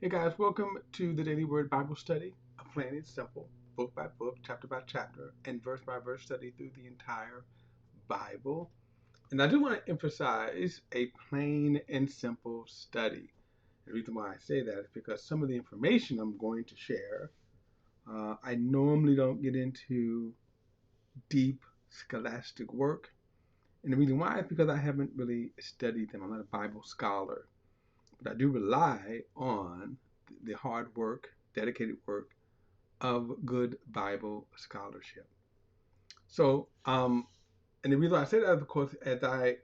Hey guys, welcome to the Daily Word Bible Study, a plain and simple, book by book, chapter by chapter, and verse by verse study through the entire Bible. And I do want to emphasize a plain and simple study. The reason why I say that is because some of the information I'm going to share, I normally don't get into deep scholastic work. And the reason why is because I haven't really studied them. I'm not a Bible scholar. But I do rely on the hard work, dedicated work of good Bible scholarship. So, and the reason I say that is, of course, as I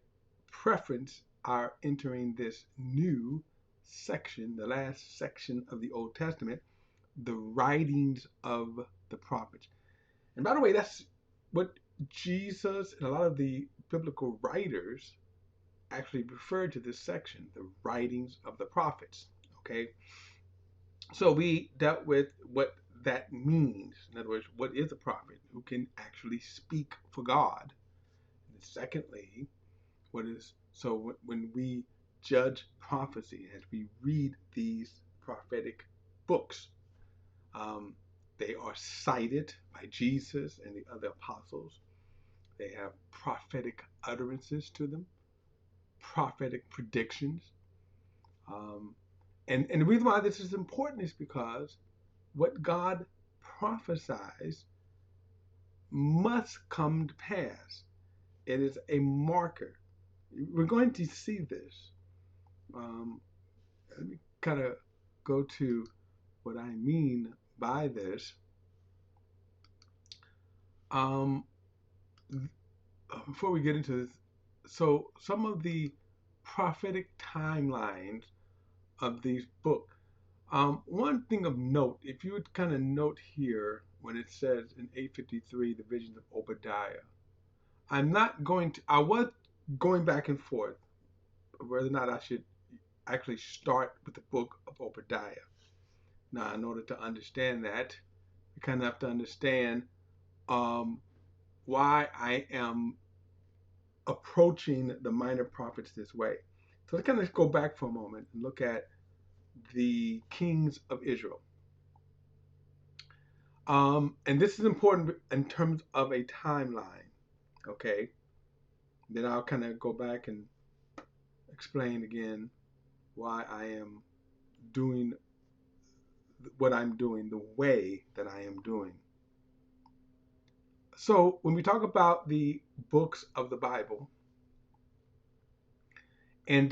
preference our entering this new section, the last section of the Old Testament, the writings of the prophets. And by the way, that's what Jesus and a lot of the biblical writers actually referred to this section, the writings of the prophets. Okay, so we dealt with what that means. In other words, what is a prophet? Who can actually speak for God? And secondly, what is so when we judge prophecy as we read these prophetic books, um, they are cited by Jesus and the other apostles. They have prophetic utterances to them, prophetic predictions. Um, and the reason why this is important is because what God prophesies must come to pass. It is a marker. We're going to see this. Let me kind of go to what I mean by this. Um, Before we get into this, so some of the prophetic timelines of these books. One thing of note, if you would kind of note here when it says in 853, the visions of Obadiah, I was going back and forth whether or not I should actually start with the book of Obadiah. Now, in order to understand that, you kind of have to understand um, why I am approaching the minor prophets this way. So let's kind of go back for a moment and look at the kings of Israel. And this is important in terms of a timeline, okay? Then I'll kind of go back and explain again why I am doing what I'm doing the way that I am doing. So when we talk about the books of the Bible, and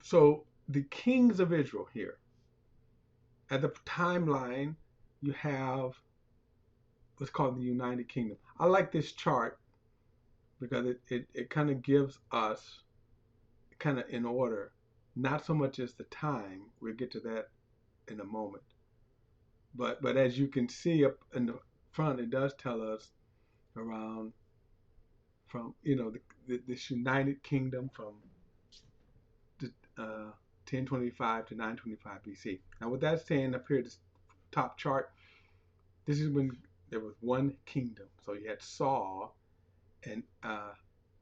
so the kings of Israel here, at the timeline, you have what's called the United Kingdom. I like this chart because it kind of gives us kind of in order, not so much as the time. We'll get to that in a moment. But as you can see up in the front, it does tell us around from this United Kingdom from the, 1025 to 925 BC. Now, with that saying up here, this top chart, this is when there was one kingdom. So you had Saul and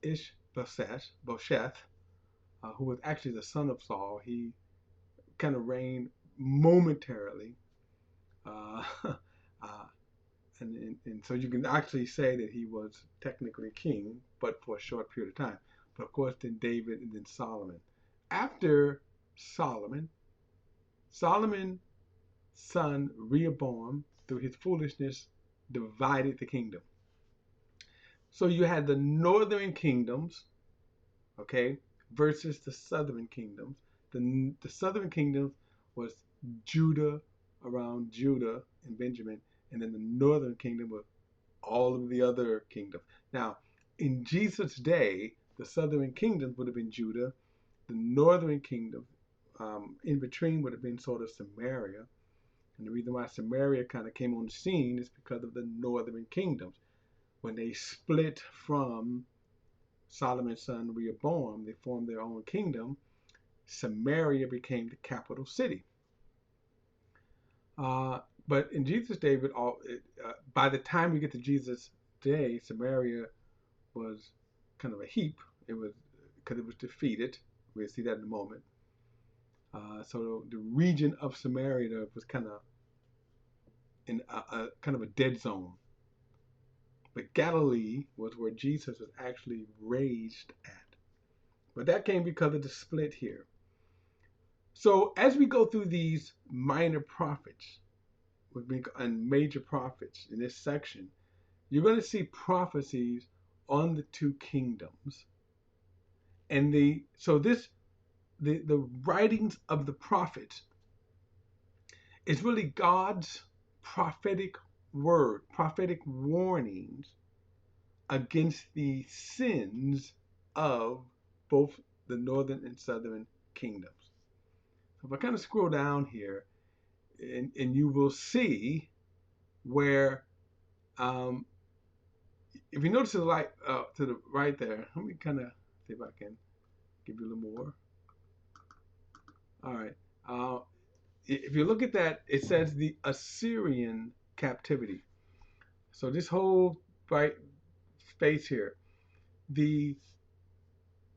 Ishbosheth, who was actually the son of Saul. He kind of reigned momentarily. Uh, uh, and so you can actually say that he was technically king, but for a short period of time. But of course, then David and then Solomon. After Solomon, Solomon's son Rehoboam, through his foolishness, divided the kingdom. So you had the northern kingdoms, okay, versus the southern kingdoms. The southern kingdom was Judah, around Judah and Benjamin, and then the northern kingdom was all of the other kingdoms. Now, in Jesus' day, the southern kingdom would have been Judah, the northern kingdom in between would have been sort of Samaria. And the reason why Samaria kind of came on the scene is because of the northern kingdoms. When they split from Solomon's son Rehoboam, they formed their own kingdom. Samaria became the capital city. But in Jesus' day, by the time we get to Jesus' day, Samaria was kind of a heap. It was because it was defeated. We'll see that in a moment. So the region of Samaria was kind of in a kind of a dead zone. But Galilee was where Jesus was actually raised at. But that came because of the split here. So as we go through these minor prophets and major prophets in this section, you're going to see prophecies on the two kingdoms. And the writings of the prophets is really God's prophetic word, prophetic warnings against the sins of both the northern and southern kingdoms. So if I kind of scroll down here, and you will see where, if you notice to the right there, let me kind of see if I can give you a little more. All right. If you look at that, it says the Assyrian captivity. So this whole right space here, the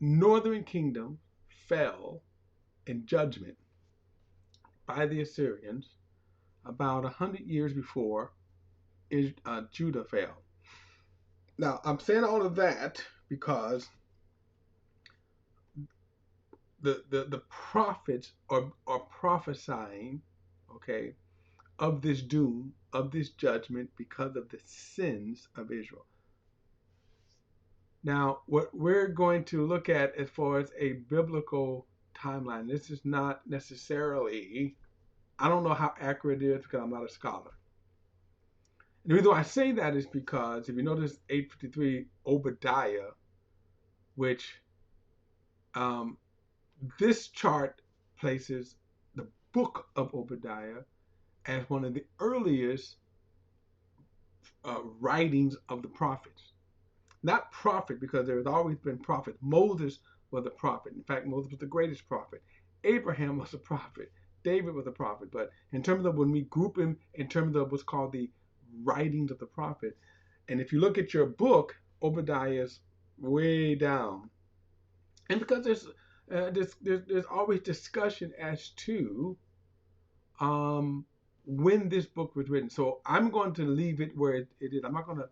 northern kingdom fell in judgment by the Assyrians about 100 years before Judah fell. Now, I'm saying all of that because the prophets are prophesying, okay, of this doom, of this judgment because of the sins of Israel. Now, what we're going to look at as far as a biblical timeline, this is not necessarily, I don't know how accurate it is because I'm not a scholar. And the reason why I say that is because if you notice 853 Obadiah, which this chart places the book of Obadiah as one of the earliest writings of the prophets. Not prophet, because there has always been prophet. Moses was a prophet. In fact, Moses was the greatest prophet. Abraham was a prophet. David was a prophet. But in terms of when we group him in terms of what's called the writings of the prophet, and if you look at your book, Obadiah is way down. And because there's always discussion as to when this book was written. So I'm going to leave it where it is. I'm not going to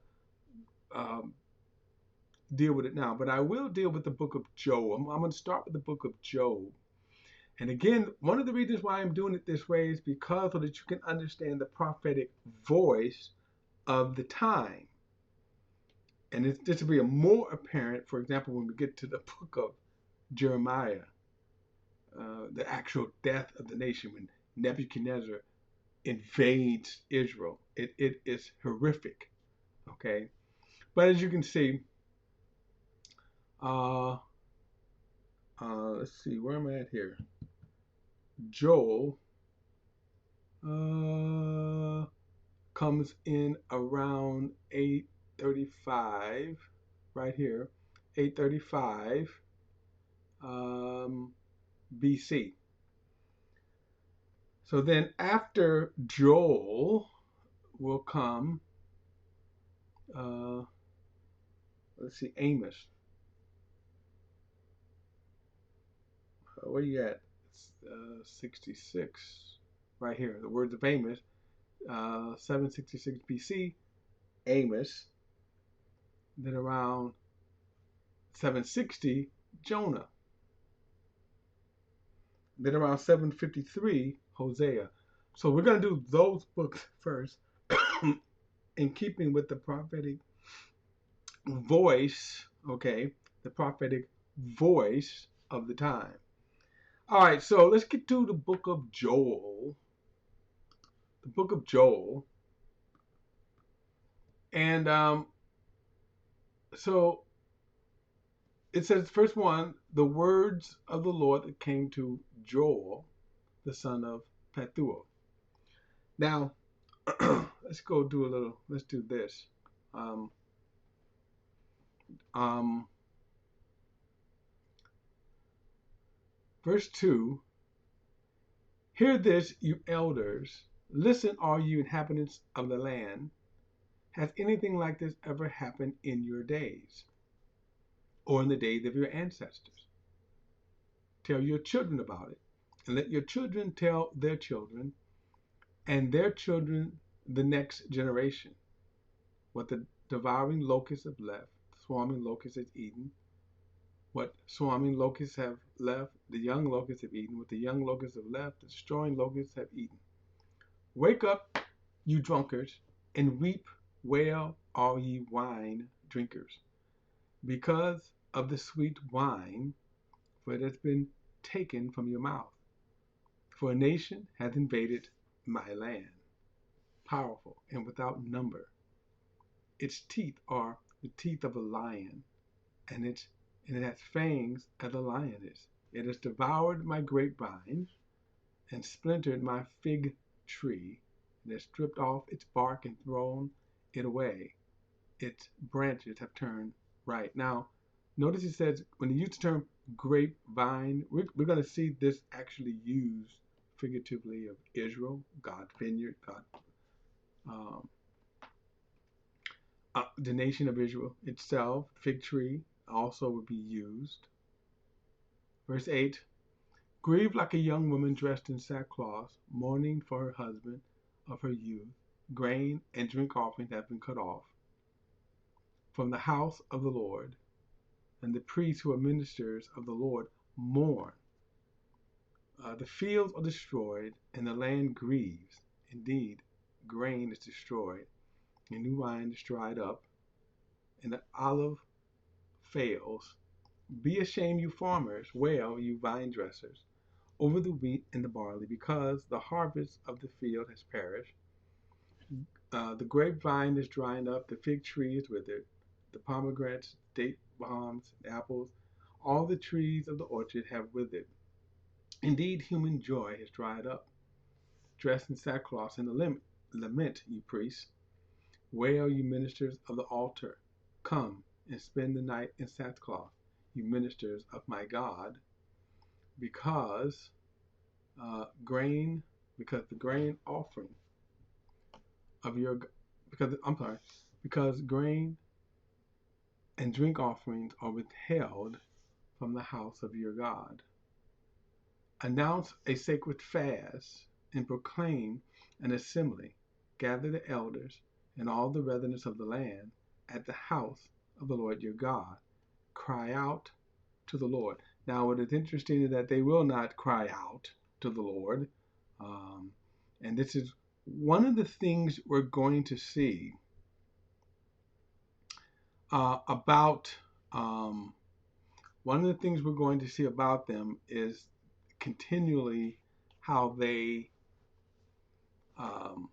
deal with it now, but I will deal with the book of Job. I'm going to start with the book of Job. And again, one of the reasons why I'm doing it this way is because so that you can understand the prophetic voice of the time. And this will be more apparent, for example, when we get to the book of Jeremiah, the actual death of the nation when Nebuchadnezzar invades Israel. It is horrific, okay? But as you can see, let's see, where am I at here? Joel comes in around 835, right here, 835 BC. So then after Joel will come, let's see, Amos. Where you at? 66, right here. The words of Amos, 766 BC, Amos. Then around 760, Jonah. Then around 753, Hosea. So we're going to do those books first in keeping with the prophetic voice, okay, the prophetic voice of the time. All right, so let's get to the book of Joel. The book of Joel. And so it says, first one, the words of the Lord that came to Joel, the son of Pethuel. Now, let's do this. Verse 2, hear this, you elders. Listen, all you inhabitants of the land. Has anything like this ever happened in your days or in the days of your ancestors? Tell your children about it And let your children tell their children, and their children the next generation, what the devouring locusts have left, swarming locusts has eaten. What swarming locusts have left, the young locusts have eaten. What the young locusts have left, the destroying locusts have eaten. Wake up, you drunkards, and weep, wail, all ye wine drinkers, because of the sweet wine, for it has been taken from your mouth. For a nation hath invaded my land, powerful and without number. Its teeth are the teeth of a lion, and it hath fangs as a lioness. It has devoured my grapevine, and splintered my fig tree, and has stripped off its bark and thrown it away. Its branches have turned right. Now, notice it says, when he used the term grapevine, we're going to see this actually used figuratively of Israel, God's vineyard, um, the nation of Israel itself. Fig tree also would be used. Verse 8, grieve like a young woman dressed in sackcloth, mourning for her husband of her youth. Grain and drink offerings have been cut off from the house of the Lord, and the priests who are ministers of the Lord mourn. The fields are destroyed, and the land grieves. Indeed, grain is destroyed, and new wine is dried up, and the olive fails. Be ashamed, you farmers, wail, you vine dressers, over the wheat and the barley, because the harvest of the field has perished. The grapevine is drying up, the fig tree is withered, the pomegranates, date palms, apples, all the trees of the orchard have withered. Indeed, human joy has dried up. Dress in sackcloth and lament, you priests. Wail, you ministers of the altar. Come and spend the night in sackcloth, you ministers of my God, because grain, because the grain offering of your, because grain and drink offerings are withheld from the house of your God. Announce a sacred fast and proclaim an assembly. Gather the elders and all the residents of the land at the house of the Lord your God. Cry out to the Lord. Now, what is interesting is that they will not cry out to the Lord. And this is one of the things we're going to see about one of the things we're going to see about them is continually how they um,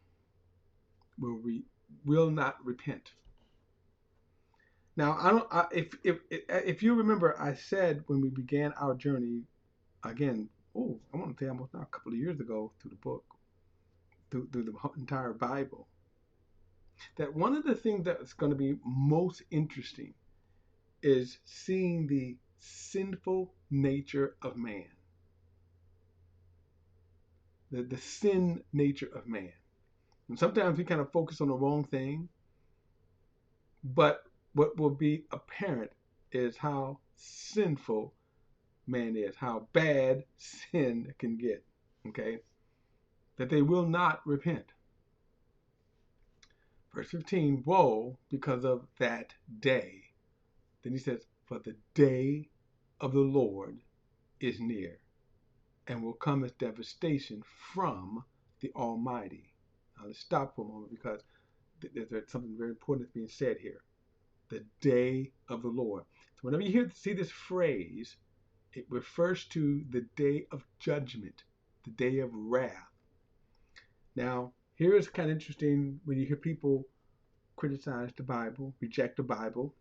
will not repent. Now, if you remember, I said when we began our journey again. Oh, I want to say almost now a couple of years ago through the book, through the entire Bible, that one of the things that's going to be most interesting is seeing the sinful nature of man, the sin nature of man. And sometimes we kind of focus on the wrong thing, but what will be apparent is how sinful man is, how bad sin can get, okay? That they will not repent. Verse 15, woe because of that day. Then he says, for the day of the Lord is near, and will come as devastation from the Almighty. Now let's stop for a moment, because there's something very important that's being said here. The day of the Lord. So whenever you see this phrase, it refers to the day of judgment, the day of wrath. Now, here is kind of interesting when you hear people criticize the Bible, reject the Bible,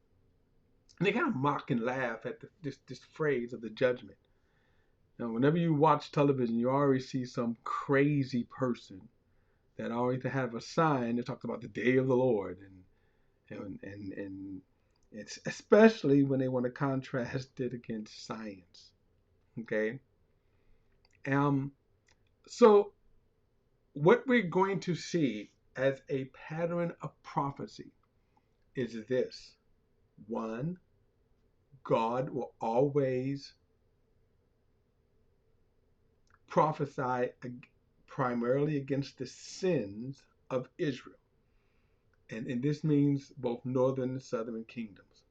and they kind of mock and laugh at this phrase of the judgment. Now, whenever you watch television, you always see some crazy person that always have a sign that talks about the day of the Lord, and it's especially when they want to contrast it against science. Okay. So what we're going to see as a pattern of prophecy is this. One, God will always prophesy primarily against the sins of Israel. And this means both northern and southern kingdoms.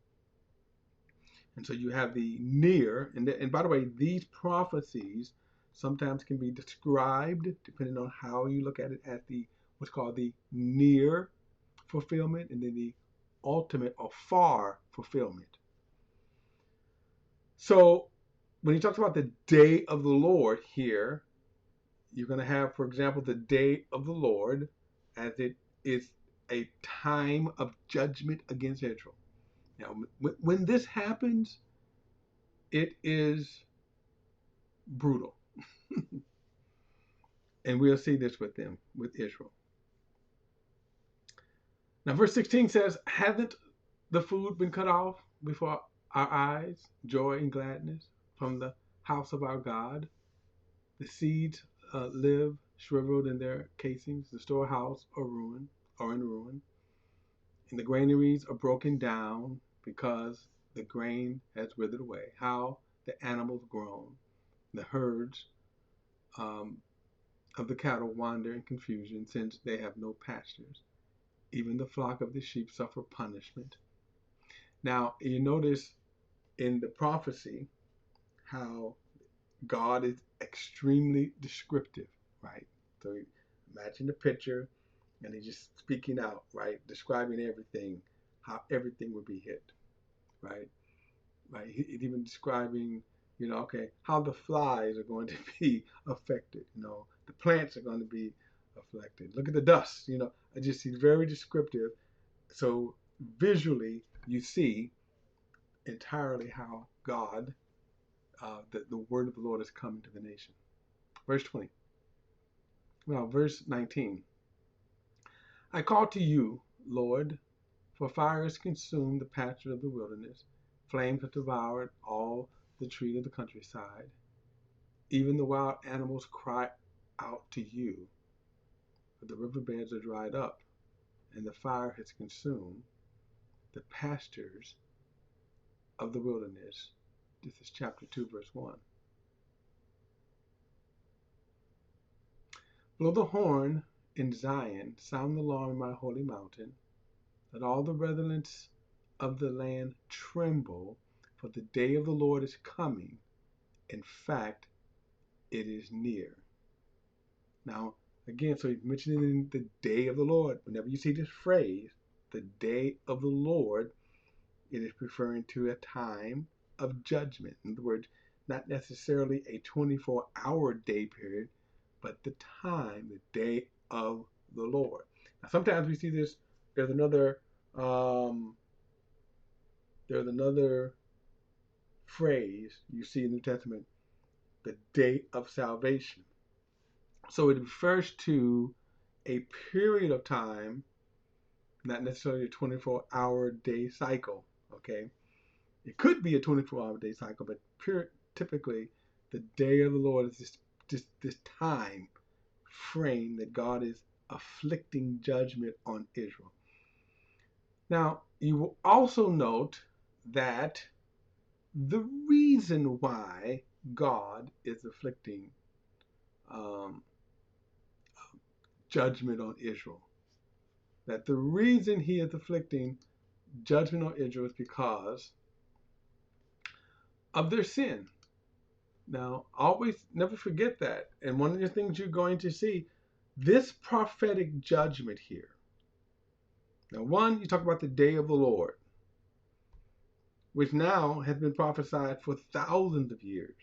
And so you have the near, and by the way, these prophecies sometimes can be described, depending on how you look at it, as the what's called the near fulfillment, and then the ultimate or far fulfillment. So when he talks about the day of the Lord here, you're going to have, for example, the day of the Lord as it is a time of judgment against Israel. Now, when this happens, it is brutal. And we'll see this with them, with Israel. Now, verse 16 says, hasn't the food been cut off before our eyes, joy and gladness from the house of our God? The seeds live shriveled in their casings, the storehouse are in ruin, and the granaries are broken down because the grain has withered away. How the animals groan, the herds of the cattle wander in confusion, since they have no pastures. Even the flock of the sheep suffer punishment. Now, you notice in the prophecy how God is extremely descriptive, right? So imagine the picture, and he's just speaking out, right? Describing everything, how everything would be hit, right? Right? He's even describing, okay, how the flies are going to be affected. The plants are going to be affected. Look at the dust. I just see very descriptive. So visually, you see entirely how God, the word of the Lord is coming to the nation. Verse 20. Well, verse 19. I call to you, Lord, for fire has consumed the pasture of the wilderness. Flames have devoured all the trees of the countryside. Even the wild animals cry out to you, but the riverbeds are dried up, and the fire has consumed the pastures of the wilderness. This is chapter 2, verse 1. Blow the horn in Zion, sound the alarm in my holy mountain. Let all the residents of the land tremble, for the day of the Lord is coming. In fact, it is near. Now, again, so he's mentioning the day of the Lord. Whenever you see this phrase, the day of the Lord, it is referring to a time of judgment. In other words, not necessarily a 24-hour day period, but the time, the day of the Lord. Now, sometimes we see this. There's another phrase you see in the New Testament, the day of salvation. So it refers to a period of time, not necessarily a 24-hour day cycle. Okay, it could be a 24-hour day cycle, but typically the day of the Lord is this time frame that God is afflicting judgment on Israel. Now, you will also note that the reason why God is afflicting judgment on Israel, that the reason he is afflicting judgment on Israel is because of their sin. Now, always never forget that. And one of the things you're going to see, this prophetic judgment here. Now, one, you talk about the day of the Lord, which now has been prophesied for thousands of years,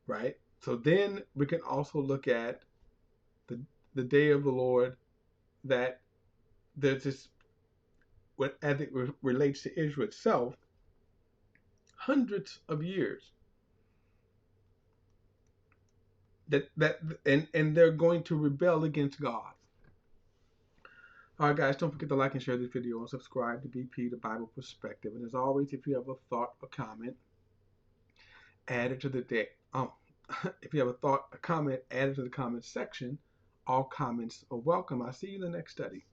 right? So then we can also look at the day of the Lord, that there's this, as it relates to Israel itself, hundreds of years and they're going to rebel against God. All right, guys, don't forget to like and share this video and subscribe to BP, the Bible Perspective. And as always, if you have a thought or comment, add it to the deck. If you have a thought or comment, add it to the comment section. All comments are welcome. I'll see you in the next study.